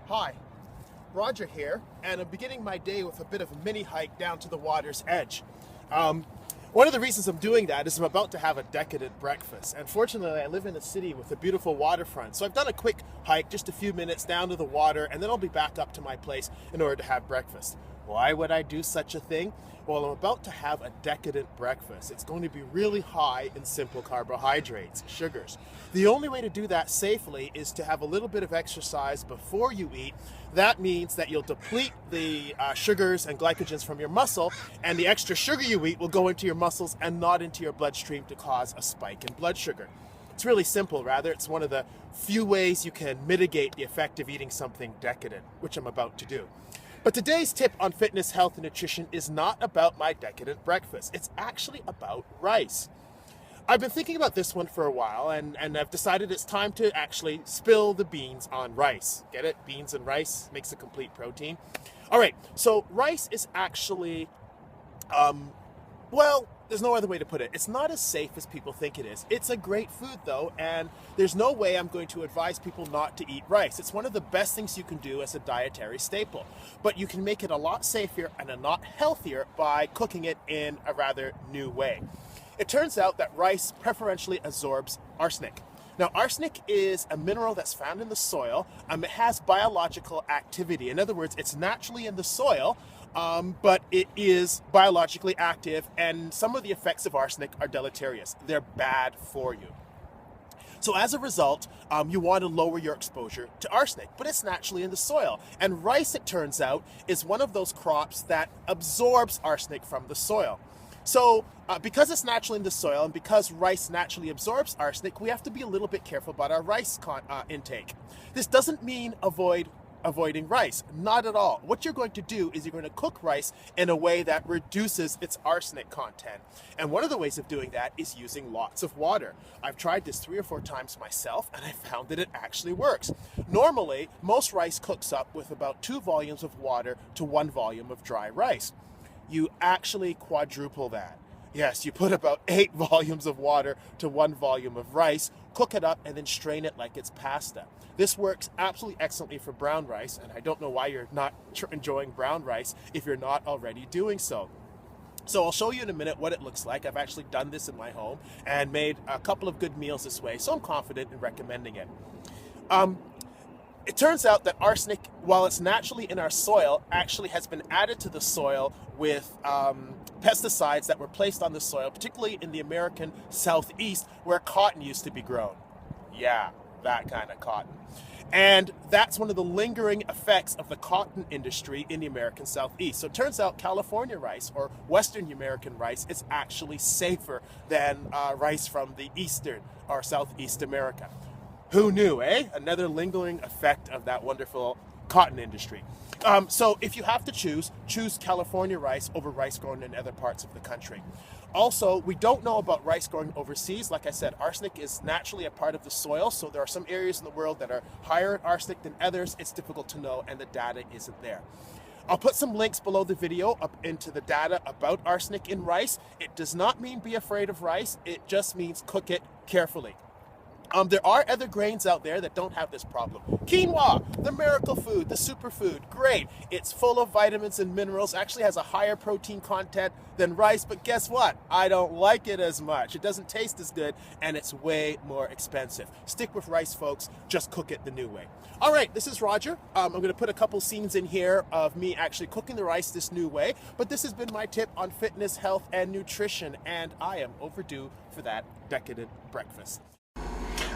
Hi, Roger here, and I'm beginning my day with a bit of a mini hike down to the water's edge. One of the reasons I'm doing that is I'm about to have a decadent breakfast, and fortunately I live in a city with a beautiful waterfront, so I've done a quick hike, just a few minutes down to the water, and then I'll be back up to my place in order to have breakfast. Why would I do such a thing? Well, I'm about to have a decadent breakfast. It's going to be really high in simple carbohydrates, sugars. The only way to do that safely is to have a little bit of exercise before you eat. That means that you'll deplete the sugars and glycogens from your muscle, and the extra sugar you eat will go into your muscles and not into your bloodstream to cause a spike in blood sugar. It's really simple, rather. It's one of the few ways you can mitigate the effect of eating something decadent, which I'm about to do. But today's tip on fitness, health, and nutrition is not about my decadent breakfast. It's actually about rice. I've been thinking about this one for a while, and I've decided it's time to actually spill the beans on rice. Get it? Beans and rice makes a complete protein. All right, so rice is actually, well, there's no other way to put it. It's not as safe as people think it is. It's a great food though, and there's no way I'm going to advise people not to eat rice. It's one of the best things you can do as a dietary staple, but you can make it a lot safer and a lot healthier by cooking it in a rather new way. It turns out that rice preferentially absorbs arsenic. Now, arsenic is a mineral that's found in the soil. It has biological activity. In other words, it's naturally in the soil, but it is biologically active, and some of the effects of arsenic are deleterious. They're bad for you. So as a result, you want to lower your exposure to arsenic, but it's naturally in the soil. And rice, it turns out, is one of those crops that absorbs arsenic from the soil. So because it's naturally in the soil and because rice naturally absorbs arsenic, we have to be a little bit careful about our rice intake. This doesn't mean avoiding rice, not at all. What you're going to do is you're going to cook rice in a way that reduces its arsenic content. And one of the ways of doing that is using lots of water. I've tried this 3 or 4 times myself, and I found that it actually works. Normally, most rice cooks up with about 2 volumes of water to 1 volume of dry rice. You actually quadruple that. Yes, you put about 8 volumes of water to 1 volume of rice, cook it up, and then strain it like it's pasta. This works absolutely excellently for brown rice, and I don't know why you're not enjoying brown rice if you're not already doing so. So I'll show you in a minute what it looks like. I've actually done this in my home and made a couple of good meals this way, so I'm confident in recommending it. It turns out that arsenic, while it's naturally in our soil, actually has been added to the soil with pesticides that were placed on the soil, particularly in the American Southeast, where cotton used to be grown. Yeah, that kind of cotton. And that's one of the lingering effects of the cotton industry in the American Southeast. So it turns out California rice, or Western American rice, is actually safer than rice from the Eastern or Southeast America. Who knew, eh? Another lingering effect of that wonderful cotton industry. So if you have to choose California rice over rice grown in other parts of the country. Also, we don't know about rice growing overseas. Like I said, arsenic is naturally a part of the soil, so there are some areas in the world that are higher in arsenic than others. It's difficult to know, and the data isn't there. I'll put some links below the video up into the data about arsenic in rice. It does not mean be afraid of rice. It just means cook it carefully. There are other grains out there that don't have this problem. Quinoa, the miracle food, the superfood, great. It's full of vitamins and minerals, actually has a higher protein content than rice, but guess what? I don't like it as much. It doesn't taste as good, and it's way more expensive. Stick with rice, folks. Just cook it the new way. All right, this is Roger. I'm going to put a couple scenes in here of me actually cooking the rice this new way, but this has been my tip on fitness, health, and nutrition, and I am overdue for that decadent breakfast.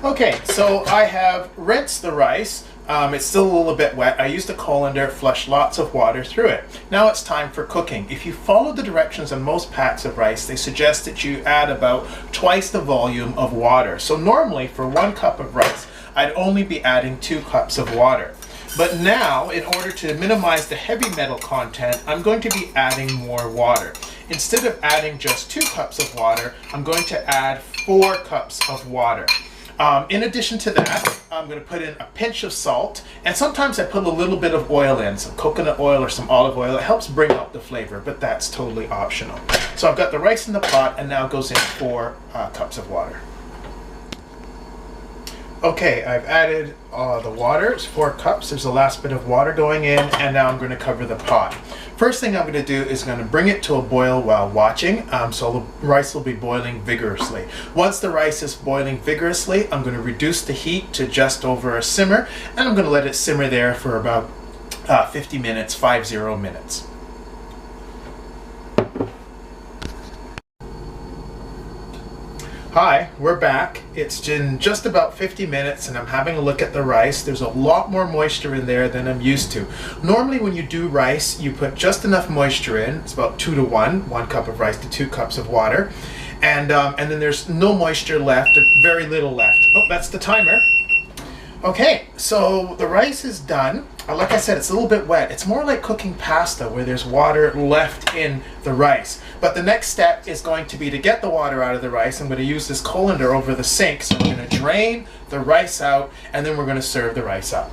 Okay, so I have rinsed the rice. It's still a little bit wet. I used a colander, flushed lots of water through it. Now it's time for cooking. If you follow the directions on most packs of rice, they suggest that you add about twice the volume of water. So normally for 1 cup of rice, I'd only be adding 2 cups of water. But now, in order to minimize the heavy metal content, I'm going to be adding more water. Instead of adding just 2 cups of water, I'm going to add 4 cups of water. In addition to that, I'm going to put in a pinch of salt, and sometimes I put a little bit of oil in, some coconut oil or some olive oil. It helps bring out the flavor, but that's totally optional. So I've got the rice in the pot, and now goes in 4 cups of water. Okay, I've added the water. It's 4 cups. There's the last bit of water going in, and now I'm going to cover the pot. First thing I'm going to do is going to bring it to a boil while watching, so the rice will be boiling vigorously. Once the rice is boiling vigorously, I'm going to reduce the heat to just over a simmer, and I'm going to let it simmer there for about 50 minutes, 50 minutes. Hi, we're back. It's been just about 50 minutes and I'm having a look at the rice. There's a lot more moisture in there than I'm used to. Normally when you do rice, you put just enough moisture in. It's about 2 to 1 cup of rice to 2 cups of water. And then there's no moisture left, very little left. Oh, that's the timer. Okay, so the rice is done. Like I said, it's a little bit wet. It's more like cooking pasta where there's water left in the rice. But the next step is going to be to get the water out of the rice. I'm going to use this colander over the sink. So we're going to drain the rice out and then we're going to serve the rice up.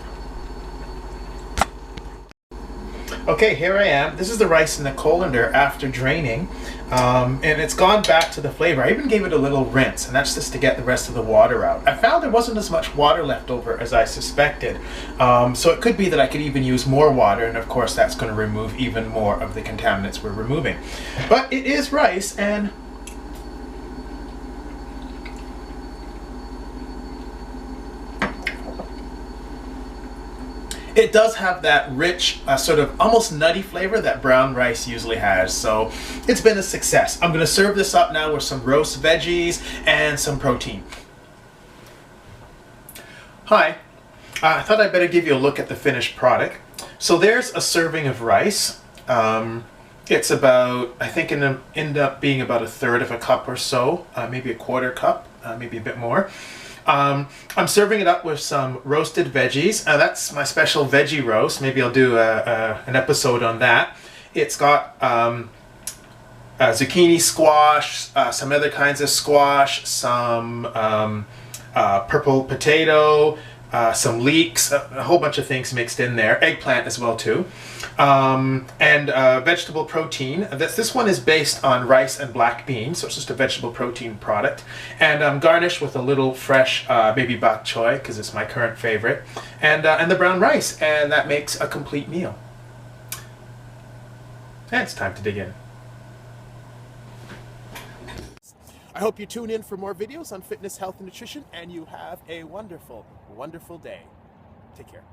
Okay, here I am. This is the rice in the colander after draining. And it's gone back to the flavor. I even gave it a little rinse, and that's just to get the rest of the water out. I found there wasn't as much water left over as I suspected. So it could be that I could even use more water, and of course that's going to remove even more of the contaminants we're removing. But it is rice, and it does have that rich, sort of almost nutty flavor that brown rice usually has. So it's been a success. I'm going to serve this up now with some roast veggies and some protein. Hi, I thought I'd better give you a look at the finished product. So there's a serving of rice. It's about, I think it'll end up being about 1/3 of a cup or so, maybe a 1/4 cup, maybe a bit more. I'm serving it up with some roasted veggies. That's my special veggie roast. Maybe I'll do an episode on that. It's got zucchini squash, some other kinds of squash, some purple potato, some leeks, a whole bunch of things mixed in there. Eggplant as well too. And vegetable protein. This one is based on rice and black beans, so it's just a vegetable protein product. And garnished with a little fresh baby bok choy, because it's my current favorite. And the brown rice, and that makes a complete meal. And it's time to dig in. I hope you tune in for more videos on fitness, health, and nutrition, and you have a wonderful, wonderful day. Take care.